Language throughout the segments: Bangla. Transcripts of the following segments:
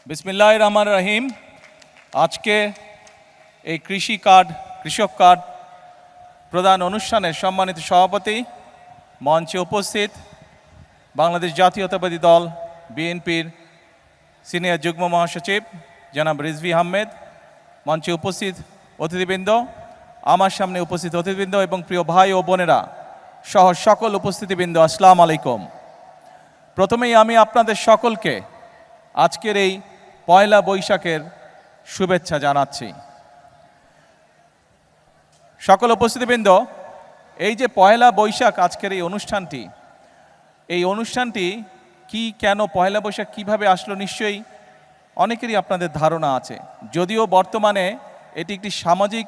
বিসমিল্লাহির রহমানির রহিম। আজকে এই কৃষক কার্ড প্রদান অনুষ্ঠানের সম্মানিত সভাপতি, মঞ্চে উপস্থিত বাংলাদেশ জাতীয়তাবাদী দল বিএনপির সিনিয়র যুগ্ম মহাসচিব জনাব রিজভী আহমেদ, মঞ্চে উপস্থিত অতিথিবৃন্দ, আমার সামনে উপস্থিত অতিথিবৃন্দ এবং প্রিয় ভাই ও বোনেরা সহ সকল উপস্থিতিবৃন্দ, আসসালামু আলাইকুম। প্রথমেই আমি আপনাদের সকলকে আজকের এই পয়লা বৈশাখের শুভেচ্ছা জানাচ্ছি। সকল উপস্থিতিবৃন্দ, এই যে পয়লা বৈশাখ আজকের এই অনুষ্ঠানটি কি, কেন পয়লা বৈশাখ কিভাবে আসলো, নিশ্চয়ই অনেকেরই আপনাদের ধারণা আছে। যদিও বর্তমানে এটি একটি সামাজিক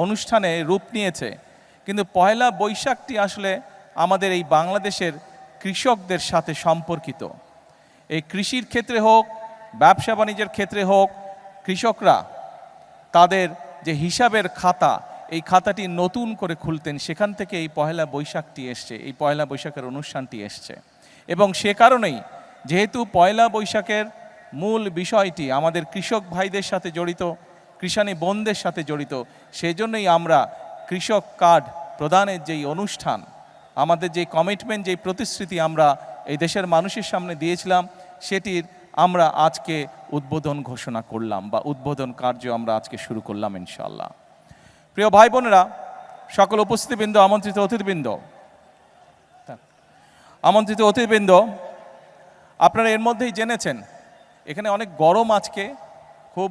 অনুষ্ঠানে রূপ নিয়েছে, কিন্তু পয়লা বৈশাখটি আসলে আমাদের এই বাংলাদেশের কৃষকদের সাথে সম্পর্কিত। এই কৃষির ক্ষেত্রে হোক, ব্যবসা বাণিজ্যের ক্ষেত্রে হোক, কৃষকরা তাদের যে হিসাবের খাতা, এই খাতাটি নতুন করে খুলতেন, সেখান থেকে এই পয়লা বৈশাখটি এসছে, এই পয়লা বৈশাখের অনুষ্ঠানটি এসছে। এবং সে কারণেই, যেহেতু পয়লা বৈশাখের মূল বিষয়টি আমাদের কৃষক ভাইদের সাথে জড়িত, কৃষানী বোনদের সাথে জড়িত, সেই জন্যই আমরা কৃষক কার্ড প্রদানের যেই অনুষ্ঠান, আমাদের যে কমিটমেন্ট, যেই প্রতিশ্রুতি আমরা এই দেশের মানুষের সামনে দিয়েছিলাম, সেটির আমরা আজকে উদ্বোধন ঘোষণা করলাম, বা উদ্বোধন কার্য আমরা আজকে শুরু করলাম ইনশাআল্লাহ। প্রিয় ভাই বোনেরা, সকল উপস্থিতিবৃন্দ, আমন্ত্রিত অতিথিবৃন্দ, আপনারা এর মধ্যেই জেনেছেন এখানে অনেক গরম, আজকে খুব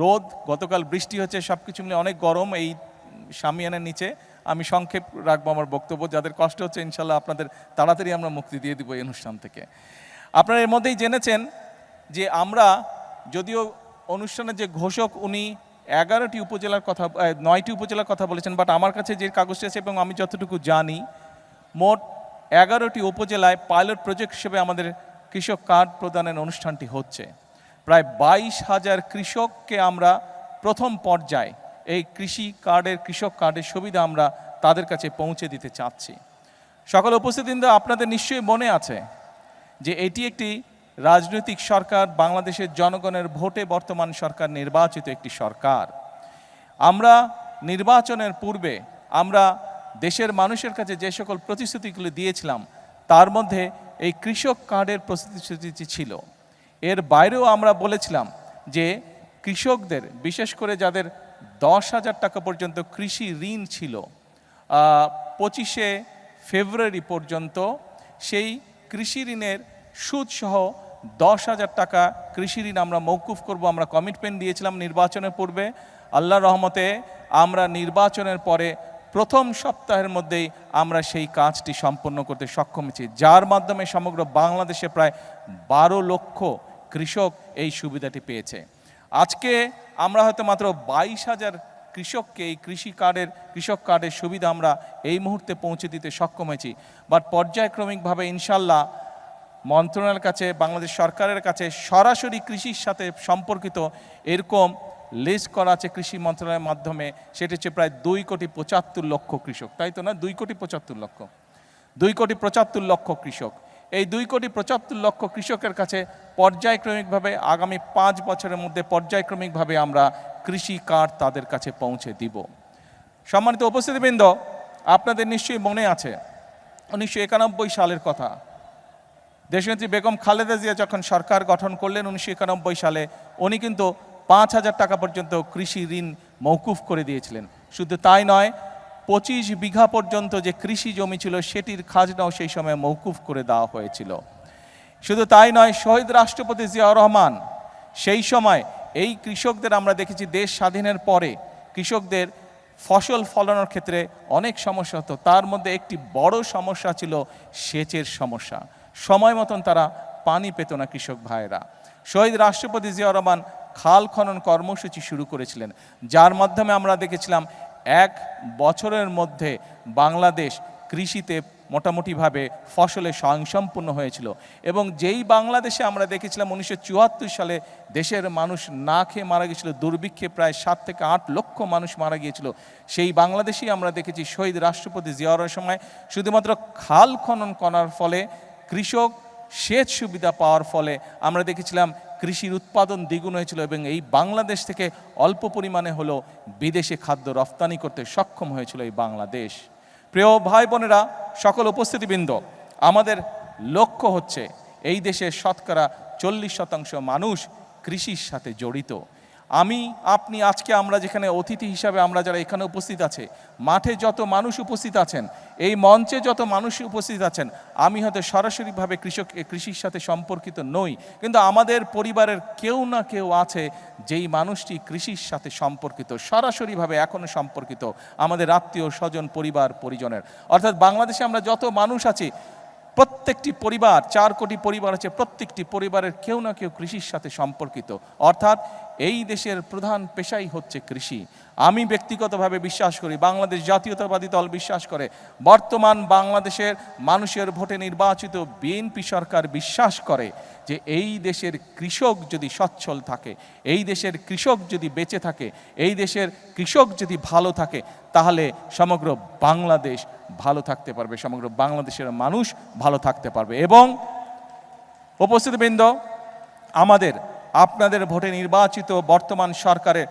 রোদ, গতকাল বৃষ্টি হচ্ছে, সব কিছু মিলে অনেক গরম এই শামিয়ানার নিচে। আমি সংক্ষেপ রাখবো আমার বক্তব্য, যাদের কষ্ট হচ্ছে ইনশাল্লাহ আপনাদের তাড়াতাড়ি আমরা মুক্তি দিয়ে দিব এই অনুষ্ঠান থেকে। আপনারা এর মধ্যেই জেনেছেন যে আমরা, যদিও অনুষ্ঠানের যে ঘোষক উনি 9টি উপজেলার কথা বলেছেন, বাট আমার কাছে যে কাগজটি আছে এবং আমি যতটুকু জানি, মোট 11টি উপজেলায় পাইলট প্রজেক্ট হিসেবে আমাদের কৃষক কার্ড প্রদানের অনুষ্ঠানটি হচ্ছে। প্রায় 22,000 কৃষককে আমরা প্রথম পর্যায়ে এই কৃষক কার্ডের সুবিধা আমরা তাদের কাছে পৌঁছে দিতে চাচ্ছি। সকল উপস্থিতিবৃন্দ, আপনাদের নিশ্চয়ই মনে আছে যে এটি একটি রাজনৈতিক সরকার, বাংলাদেশের জনগণের ভোটে বর্তমান সরকার নির্বাচিত একটি সরকার। আমরা নির্বাচনের পূর্বে আমরা দেশের মানুষের কাছে যে সকল প্রতিশ্রুতিগুলি দিয়েছিলাম, তার মধ্যে এই কৃষক কার্ডের প্রতিশ্রুতি ছিল। এর বাইরেও আমরা বলেছিলাম যে কৃষকদের, বিশেষ করে যাদের 10,000 টাকা পর্যন্ত কৃষি ঋণ ছিল, 25শে ফেব্রুয়ারি পর্যন্ত সেই কৃষি ঋণের সুদসহ 10,000 টাকা কৃষি ঋণ আমরা মওকুফ করব। আমরা কমিটমেন্ট দিয়েছিলাম নির্বাচনের পূর্বে। আল্লাহর রহমতে আমরা নির্বাচনের পরে প্রথম সপ্তাহের মধ্যেই আমরা সেই কাজটি সম্পন্ন করতে সক্ষম হয়েছি, যার মাধ্যমে সমগ্র বাংলাদেশে প্রায় 12 লক্ষ কৃষক এই সুবিধাটি পেয়েছে। আজকে আমরা হয়তো মাত্র 22,000 কৃষককে এই কৃষক কার্ডের সুবিধা আমরা এই মুহূর্তে পৌঁছে দিতে সক্ষম হয়েছি। বাট পর্যায়ক্রমিকভাবে ইনশাল্লাহ মন্ত্রণালয়ের কাছে, বাংলাদেশ সরকারের কাছে সরাসরি কৃষির সাথে সম্পর্কিত এরকম লিস্ট করা আছে কৃষি মন্ত্রণালয়ের মাধ্যমে। সেটা হচ্ছে প্রায় 2,75,00,000 কৃষক, তাই তো না? 2,75,00,000 কৃষক। এই 2,75,00,000 কৃষকের কাছে পর্যায়ক্রমিকভাবে আগামী 5 বছরের মধ্যে পর্যায়ক্রমিকভাবে আমরা কৃষি কার্ড তাদের কাছে পৌঁছে দিব। সম্মানিত উপস্থিতিবৃন্দ, আপনাদের নিশ্চয়ই মনে আছে 1991 সালের কথা। দেশনেত্রী বেগম খালেদা জিয়া যখন সরকার গঠন করলেন 1991 সালে, উনি কিন্তু 5,000 টাকা পর্যন্ত কৃষি ঋণ মওকুফ করে দিয়েছিলেন। শুধু তাই নয়, 25 বিঘা পর্যন্ত যে কৃষি জমি ছিল সেটির খাজনাও সেই সময় মওকুফ করে দেওয়া হয়েছিল। শুধু তাই নয়, শহীদ রাষ্ট্রপতি জিয়াউর রহমান সেই সময় এই কৃষকদের, আমরা দেখেছি দেশ স্বাধীনের পরে কৃষকদের ফসল ফলানোর ক্ষেত্রে অনেক সমস্যা হতো, তার মধ্যে একটি বড় সমস্যা ছিল সেচের সমস্যা। সময় মতন তারা পানি পেত না কৃষক ভাইয়েরা। শহীদ রাষ্ট্রপতি জিয়াউর রহমান খাল খনন কর্মসূচি শুরু করেছিলেন, যার মাধ্যমে আমরা দেখেছিলাম 1 বছরের মধ্যে বাংলাদেশ কৃষিতে মোটামুটিভাবে ফসলে স্বয়ংসম্পূর্ণ হয়েছিল। এবং যেই বাংলাদেশে আমরা দেখেছিলাম 1974 সালে দেশের মানুষ না খেয়ে মারা গিয়েছিল, দুর্ভিক্ষে প্রায় 7 থেকে 8 লক্ষ মানুষ মারা গিয়েছিল, সেই বাংলাদেশেই আমরা দেখেছি শহীদ রাষ্ট্রপতি জিয়াউর সময় শুধুমাত্র খাল খনন করার ফলে, কৃষক সেচ সুবিধা পাওয়ার ফলে আমরা দেখেছিলাম কৃষির উৎপাদন দ্বিগুণ হয়েছিল এবং এই বাংলাদেশ থেকে অল্প পরিমাণে হলেও বিদেশে খাদ্য রপ্তানি করতে সক্ষম হয়েছিল এই বাংলাদেশ। প্রিয় ভাই বোনেরা, সকল উপস্থিতিবৃন্দ, আমাদের লক্ষ্য হচ্ছে এই দেশের শতকরা 40% মানুষ কৃষির সাথে জড়িত। আমি আপনি আজকে আমরা যেখানে অতিথি হিসাবে আমরা যারা এখানে উপস্থিত আছে, মাঠে যত মানুষ উপস্থিত আছেন, এই মঞ্চে যত মানুষ উপস্থিত আছেন, আমি হয়তো সরাসরিভাবে কৃষির সাথে সম্পর্কিত নই, কিন্তু আমাদের পরিবারের কেউ না কেউ আছে যেই মানুষটি কৃষির সাথে সম্পর্কিত, সরাসরিভাবে এখনও সম্পর্কিত, আমাদের আত্মীয় স্বজন পরিবার পরিজনের। অর্থাৎ বাংলাদেশে আমরা যত মানুষ আছি, প্রত্যেকটি পরিবার, 4 কোটি পরিবার আছে, প্রত্যেকটি পরিবারের কেউ না কেউ কৃষির সাথে সম্পর্কিত। অর্থাৎ এই দেশের প্রধান পেশাই হচ্ছে কৃষি। আমি ব্যক্তিগতভাবে বিশ্বাস করি, বাংলাদেশ জাতীয়তাবাদী দল বিশ্বাস করে, বর্তমান বাংলাদেশের মানুষের ভোটে নির্বাচিত বিএনপি সরকার বিশ্বাস করে যে এই দেশের কৃষক যদি সচ্ছল থাকে, এই দেশের কৃষক যদি বেঁচে থাকে, এই দেশের কৃষক যদি ভালো থাকে, তাহলে সমগ্র বাংলাদেশ ভালো থাকতে পারবে, সমগ্র বাংলাদেশের মানুষ ভালো থাকতে পারবে। এবং উপস্থিতবৃন্দ, আমাদের আপনাদের ভোটে নির্বাচিত বর্তমান সরকারের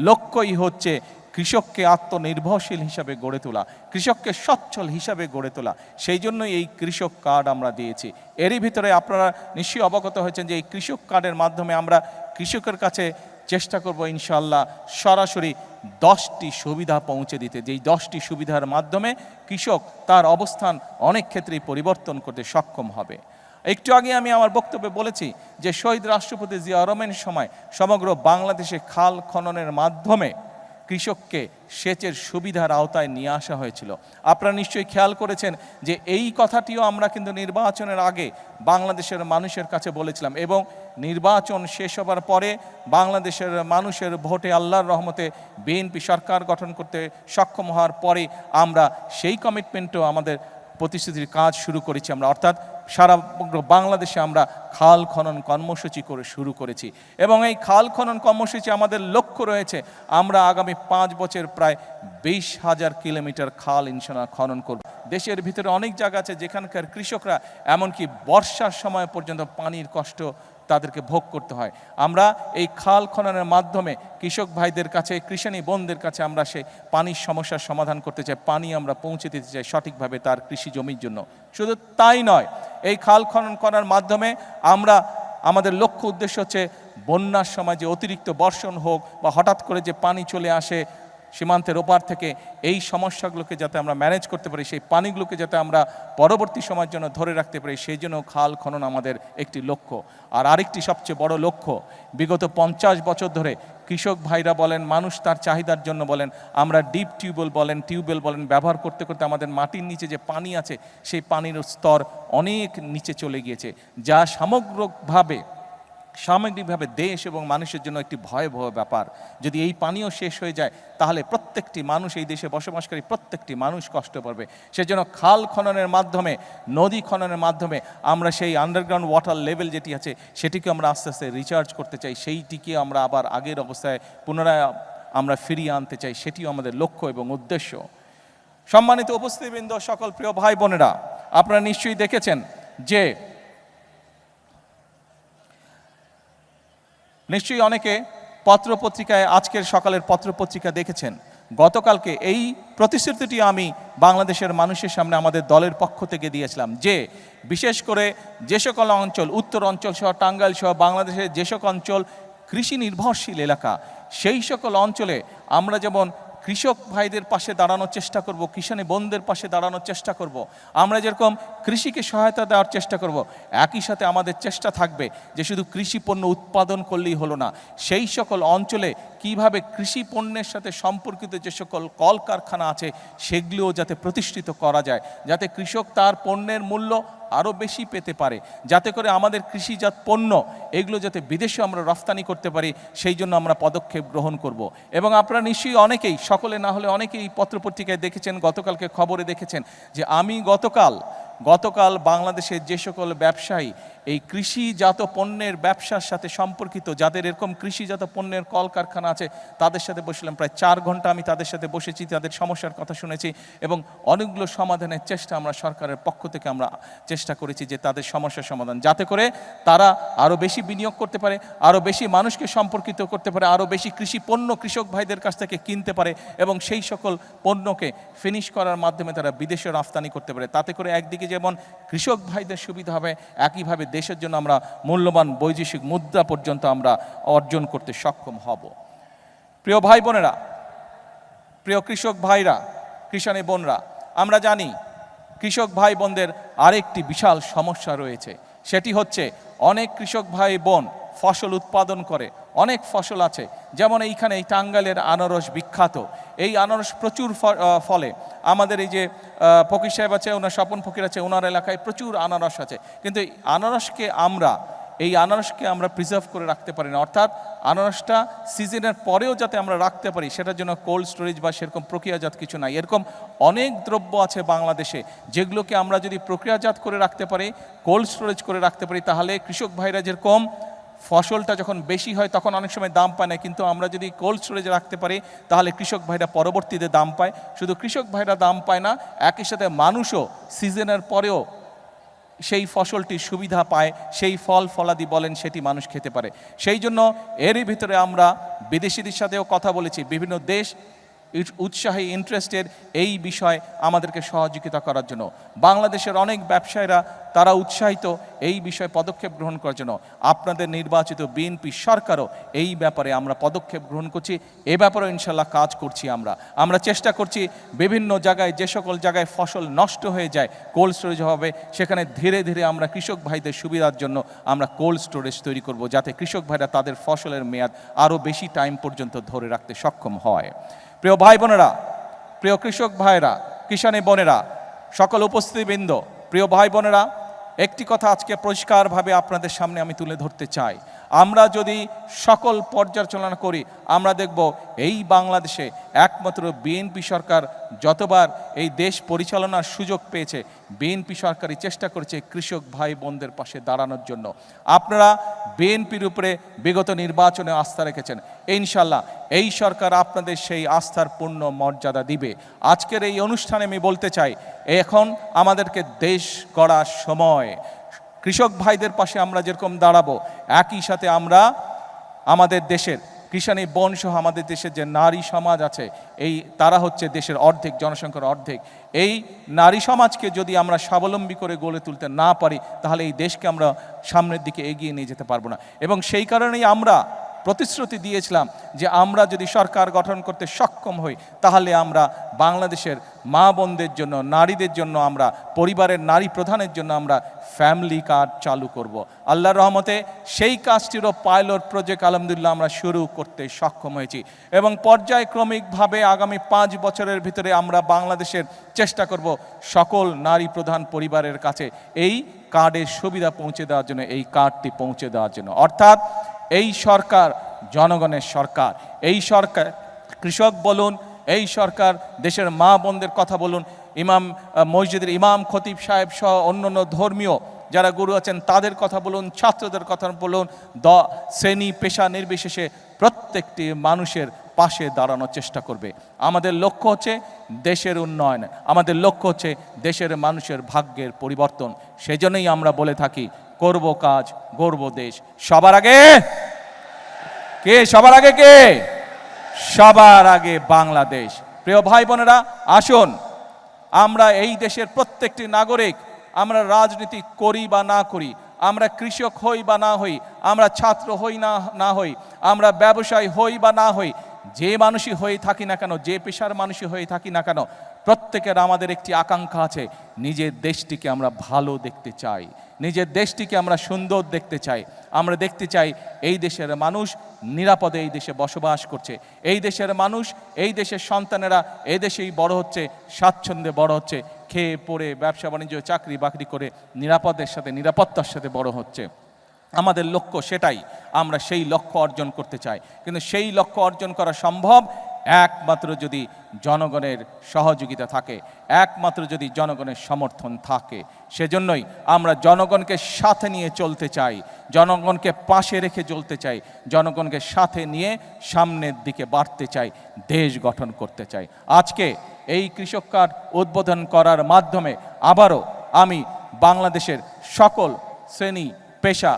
লক্ষ্যই হচ্ছে কৃষককে আত্মনির্ভরশীল হিসাবে গড়ে তোলা, কৃষককে সচ্ছল হিসাবে গড়ে তোলা। সেই জন্যই এই কৃষক কার্ড আমরা দিয়েছি। এরই ভিতরে আপনারা নিশ্চয়ই অবগত হয়েছেন যে এই কৃষক কার্ডের মাধ্যমে আমরা কৃষকের কাছে চেষ্টা করব ইনশাআল্লাহ সরাসরি 10টি সুবিধা পৌঁছে দিতে, যেই 10টি সুবিধার মাধ্যমে কৃষক তার অবস্থান অনেক ক্ষেত্রেই পরিবর্তন করতে সক্ষম হবে। একটু আগে আমি আমার বক্তব্যে বলেছি যে শহীদ রাষ্ট্রপতি জিয়া রহমানের সময় সমগ্র বাংলাদেশে খাল খননের মাধ্যমে কৃষককে সেচের সুবিধার আওতায় নিয়ে আসা হয়েছিল। আপনারা নিশ্চয়ই খেয়াল করেছেন যে এই কথাটিও আমরা কিন্তু নির্বাচনের আগে বাংলাদেশের মানুষের কাছে বলেছিলাম, এবং নির্বাচন শেষ হবার পরে বাংলাদেশের মানুষের ভোটে আল্লাহর রহমতে বিএনপি সরকার গঠন করতে সক্ষম হওয়ার পরে আমরা সেই কমিটমেন্টও আমাদের প্রতিশ্রুতির কাজ শুরু করেছি আমরা, অর্থাৎ সারা বাংলাদেশে আমরা খাল খনন কর্মসূচি করে শুরু করেছি। এবং এই খাল খনন কর্মসূচি আমাদের লক্ষ্য রয়েছে আমরা আগামী 5 বছর প্রায় 20,000 কিলোমিটার খাল ইনশাআল্লাহ খনন করব। দেশের ভিতরে অনেক জায়গা আছে যেখানকার কৃষকরা এমনকি বর্ষার সময় পর্যন্ত পানির কষ্ট তাদেরকে ভোগ করতে হয়। আমরা এই খাল খননের মাধ্যমে কৃষক ভাইদের কাছে, কৃষানী বোনদের কাছে আমরা সেই পানির সমস্যার সমাধান করতে চাই, পানি আমরা পৌঁছে দিতে চাই সঠিকভাবে তার কৃষি জমির জন্য। শুধু তাই নয়, এই খাল খনন করার মাধ্যমে আমরা আমাদের লক্ষ্য উদ্দেশ্য হচ্ছে বন্যার সময় যে অতিরিক্ত বর্ষণ হোক বা হঠাৎ করে যে পানি চলে আসে সীমান্তের ওপার থেকে, এই সমস্যাগুলোকে যাতে আমরা ম্যানেজ করতে পারি, সেই পানিগুলোকে যাতে আমরা পরবর্তী সময়ের জন্য ধরে রাখতে পারি, সেই জন্য খাল খনন আমাদের একটি লক্ষ্য। আর আরেকটি সবচেয়ে বড় লক্ষ্য, বিগত 50 বছর ধরে কৃষক ভাইরা বলেন, মানুষ তার চাহিদার জন্য বলেন, আমরা ডিপ টিউবওয়েল বলেন ব্যবহার করতে করতে আমাদের মাটির নিচে যে পানি আছে সেই পানির স্তর অনেক নিচে চলে গিয়েছে, যা সামগ্রিকভাবে দেশ এবং মানুষের জন্য একটি ভয়াবহ ব্যাপার। যদি এই পানীয় শেষ হয়ে যায় তাহলে প্রত্যেকটি মানুষ, এই দেশে বসবাসকারী প্রত্যেকটি মানুষ কষ্ট পাবে। সেজন্য খাল খননের মাধ্যমে, নদী খননের মাধ্যমে আমরা সেই আন্ডারগ্রাউন্ড ওয়াটার লেভেল যেটি আছে সেটিকে আমরা আস্তে আস্তে রিচার্জ করতে চাই, সেইটিকে আমরা আবার আগের অবস্থায় পুনরায় আমরা ফিরিয়ে আনতে চাই, সেটিও আমাদের লক্ষ্য এবং উদ্দেশ্য। সম্মানিত উপস্থিতিবৃন্দ, সকল প্রিয় ভাই বোনেরা, আপনারা নিশ্চয়ই দেখেছেন যে নিশ্চয়ই অনেকে পত্রপত্রিকায়, আজকের সকালের পত্রপত্রিকা দেখেছেন, গতকালকে এই প্রতিশ্রুতিটি আমি বাংলাদেশের মানুষের সামনে আমাদের দলের পক্ষ থেকে দিয়েছিলাম যে বিশেষ করে যে সকল অঞ্চল, উত্তর অঞ্চল সহ টাঙ্গাইল সহ বাংলাদেশের যে সকল অঞ্চল কৃষি নির্ভরশীল এলাকা, সেই সকল অঞ্চলে আমরা যেমন কৃষক ভাইদের পাশে দাঁড়ানোর চেষ্টা করব, কিষানী বোনদের পাশে দাঁড়ানোর চেষ্টা করব, আমরা যেরকম কৃষিকে সহায়তা দেওয়ার চেষ্টা করব, একই সাথে আমাদের চেষ্টা থাকবে যে শুধু কৃষি পণ্য উৎপাদন করলেই হলো না, সেই সকল অঞ্চলে কিভাবে কৃষি পণ্যের সাথে সম্পর্কিত যে সকল কলকারখানা আছে সেগুলিও যাতে প্রতিষ্ঠিত করা যায়, যাতে কৃষক তার পণ্যের মূল্য আরও বেশি পেতে পারে, যাতে করে আমাদের কৃষিজাত পণ্য এগুলো যাতে বিদেশে আমরা রফতানি করতে পারি, সেই জন্য আমরা পদক্ষেপ গ্রহণ করব। এবং আপনারা নিশ্চয়ই অনেকেই, সকলে না হলে অনেকেই পত্রপত্রিকায় দেখেছেন, গতকালকে খবরে দেখেছেন যে আমি গতকাল গতকাল বাংলাদেশের যে সকল ব্যবসায়ী এই কৃষিজাত পণ্যের ব্যবসার সাথে সম্পর্কিত, যাদের এরকম কৃষিজাত পণ্যের কলকারখানা আছে, তাদের সাথে বসলাম। প্রায় 4 ঘন্টা আমি তাদের সাথে বসেছি, তাদের সমস্যার কথা শুনেছি এবং অনেকগুলো সমাধানের চেষ্টা আমরা সরকারের পক্ষ থেকে আমরা চেষ্টা করেছি যে তাদের সমস্যার সমাধান, যাতে করে তারা আরও বেশি বিনিয়োগ করতে পারে, আরও বেশি মানুষকে সম্পর্কিত করতে পারে, আরও বেশি কৃষি পণ্য কৃষক ভাইদের কাছ থেকে কিনতে পারে এবং সেই সকল পণ্যকে ফিনিশ করার মাধ্যমে তারা বিদেশে রফতানি করতে পারে। তাতে করে একদিকে যেমন কৃষক ভাইদের সুবিধা হবে, একইভাবে দেশের জন্য আমরা মূল্যবান বৈদেশিক মুদ্রা পর্যন্ত আমরা অর্জন করতে সক্ষম হব। প্রিয় ভাই বোনেরা, প্রিয় কৃষক ভাইরা, কৃষানী বোনরা, আমরা জানি কৃষক ভাই বোনদের আরেকটি বিশাল সমস্যা রয়েছে। সেটি হচ্ছে অনেক কৃষক ভাই বোন ফসল উৎপাদন করে, অনেক ফসল আছে, যেমন এইখানে এই টাঙ্গাইলের আনারস বিখ্যাত। এই আনারস প্রচুর ফলে। আমাদের এই যে ফকির সাহেব আছে, ওনার স্বপন ফকির আছে, ওনার এলাকায় প্রচুর আনারস আছে, কিন্তু এই আনারসকে আমরা প্রিজার্ভ করে রাখতে পারি না। অর্থাৎ আনারসটা সিজনের পরেও যাতে আমরা রাখতে পারি, সেটার জন্য কোল্ড স্টোরেজ বা সেরকম প্রক্রিয়াজাত কিছু নাই। এরকম অনেক দ্রব্য আছে বাংলাদেশে যেগুলোকে আমরা যদি প্রক্রিয়াজাত করে রাখতে পারি, কোল্ড স্টোরেজ করে রাখতে পারি, তাহলে কৃষক ভাইরা যেরকম ফসলটা যখন বেশি হয় তখন অনেক সময় দাম পায় না, কিন্তু আমরা যদি কোল্ড স্টোরেজে রাখতে পারি তাহলে কৃষক ভাইরা পরবর্তীতে দাম পায়। শুধু কৃষক ভাইরা দাম পায় না, একই সাথে মানুষও সিজনের পরেও সেই ফসলটির সুবিধা পায়, সেই ফল ফলাদি বলেন সেটি মানুষ খেতে পারে। সেই জন্য এরই ভিতরে আমরা বিদেশিদের সাথেও কথা বলেছি, বিভিন্ন দেশ উৎসাহী ইন্টারেস্টেড এই বিষয় আমাদেরকে সহযোগিতা করার জন্য। বাংলাদেশের অনেক ব্যবসায়ীরা তারা উৎসাহিত এই বিষয়ে পদক্ষেপ গ্রহণ করার জন্য। আপনাদের নির্বাচিত বিএনপি সরকারও এই ব্যাপারে আমরা পদক্ষেপ গ্রহণ করছি, এ ব্যাপারেও ইনশাল্লাহ কাজ করছি। আমরা চেষ্টা করছি বিভিন্ন জায়গায়, যে সকল জায়গায় ফসল নষ্ট হয়ে যায় কোল্ড স্টোরেজ হবে, সেখানে ধীরে ধীরে আমরা কৃষক ভাইদের সুবিধার জন্য আমরা কোল্ড স্টোরেজ তৈরি করব, যাতে কৃষক ভাইরা তাদের ফসলের মেয়াদ আরও বেশি টাইম পর্যন্ত ধরে রাখতে সক্ষম হয়। প্রিয় ভাই বোনেরা, প্রিয় কৃষক ভাইরা, কিষানী বোনেরা, সকল উপস্থিতিবৃন্দ, প্রিয় ভাই বোনেরা, একটি কথা আজকে পরিষ্কারভাবে আপনাদের সামনে আমি তুলে ধরতে চাই। আমরা যদি সকল পর্যালোচনা করি, আমরা দেখব এই বাংলাদেশে একমাত্র বিএনপি সরকার যতবার এই দেশ পরিচালনার সুযোগ পেয়েছে, বিএনপি সরকারই চেষ্টা করেছে কৃষক ভাই বোনদের পাশে দাঁড়ানোর জন্য। আপনারা বিএনপির উপরে বিগত নির্বাচনে আস্থা রেখেছেন, ইনশাল্লাহ এই সরকার আপনাদের সেই আস্থার পূর্ণ মর্যাদা দিবে। আজকের এই অনুষ্ঠানে আমি বলতে চাই, এখন আমাদেরকে দেশ গড়ার সময়। কৃষক ভাইদের পাশে আমরা যেরকম দাঁড়াবো, একই সাথে আমরা আমাদের দেশের কৃষানী বোন সহ আমাদের দেশের যে নারী সমাজ আছে, তারা হচ্ছে দেশের অর্ধেক, জনসংখ্যার অর্ধেক। এই নারী সমাজকে যদি আমরা স্বাবলম্বী করে গড়ে তুলতে না পারি, তাহলে এই দেশকে আমরা সামনের দিকে এগিয়ে নিয়ে যেতে পারবো না। এবং সেই কারণেই আমরা প্রতিশ্রুতি দিয়েছিলাম যে আমরা যদি সরকার গঠন করতে সক্ষম হই, তাহলে আমরা বাংলাদেশের মা বোনদের জন্য, নারীদের জন্য, আমরা পরিবারের নারী প্রধানের জন্য আমরা ফ্যামিলি কার্ড চালু করব। আল্লাহর রহমতে সেই কাজটিরও পাইলট প্রজেক্ট আলহামদুলিল্লাহ আমরা শুরু করতে সক্ষম হয়েছি এবং পর্যায়ক্রমিকভাবে আগামী 5 বছরের ভিতরে আমরা বাংলাদেশের চেষ্টা করব সকল নারী প্রধান পরিবারের কাছে এই কার্ডের সুবিধা পৌঁছে দেওয়ার জন্য, এই কার্ডটি পৌঁছে দেওয়ার জন্য। অর্থাৎ এই সরকার জনগণের সরকার, এই সরকার কৃষক বলুন, এই সরকার দেশের মা বোনদের কথা বলুন, ইমাম মসজিদের ইমাম খতিব সাহেব সহ অন্যান্য ধর্মীয় যারা গুরু আছেন তাদের কথা বলুন, ছাত্রদের কথা বলুন, শ্রেণী পেশা নির্বিশেষে প্রত্যেকটি মানুষের পাশে দাঁড়ানোর চেষ্টা করবে। আমাদের লক্ষ্য হচ্ছে দেশের উন্নয়ন, আমাদের লক্ষ্য হচ্ছে দেশের মানুষের ভাগ্যের পরিবর্তন। সেজন্যই আমরা বলে থাকি, করব কাজ, গড়ব দেশ। সবার আগে কে? সবার আগে কে? সবার আগে বাংলাদেশ। প্রিয় ভাই বোনেরা, আসুন আমরা এই দেশের প্রত্যেকটি নাগরিক, আমরা রাজনীতি করি বা না করি, আমরা কৃষক হই বা না হই, আমরা ছাত্র হই না হই, আমরা ব্যবসায়ী হই বা না হই, যে মানুষই হয়ে থাকি না কেন, যে পেশার মানুষই হয়ে থাকি না কেন, প্রত্যেকের আমাদের একটি আকাঙ্ক্ষা আছে, নিজের দেশটিকে আমরা ভালো দেখতে চাই, নিজের দেশটিকে আমরা সুন্দর দেখতে চাই। আমরা দেখতে চাই এই দেশের মানুষ নিরাপদে এই দেশে বসবাস করছে, এই দেশের মানুষ, এই দেশের সন্তানেরা এই দেশেই বড় হচ্ছে, স্বাচ্ছন্দ্যে বড় হচ্ছে, খেয়ে পড়ে ব্যবসা বাণিজ্য চাকরি বাকরি করে নিরাপত্তার সাথে বড় হচ্ছে। আমাদের লক্ষ্য সেটাই, আমরা সেই লক্ষ্য অর্জন করতে চাই। কিন্তু সেই লক্ষ্য অর্জন করা সম্ভব একমাত্র যদি জনগণের সহযোগিতা থাকে, একমাত্র যদি জনগণের সমর্থন থাকে। সেজন্যই আমরা জনগণকে সাথে নিয়ে চলতে চাই, জনগণকে পাশে রেখে চলতে চাই, জনগণকে সাথে নিয়ে সামনের দিকে বাড়তে চাই, দেশ গঠন করতে চাই। আজকে এই কৃষক কার্ড উদ্বোধন করার মাধ্যমে আবারও আমি বাংলাদেশের সকল শ্রেণী পেশা,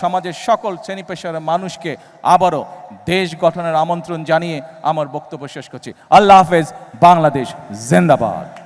সমাজের সকল শ্রেণী পেশার মানুষকে আবারও দেশ গঠনের আমন্ত্রণ জানিয়ে আমার বক্তব্য শেষ করছি। আল্লাহ হাফেজ। বাংলাদেশ জিন্দাবাদ।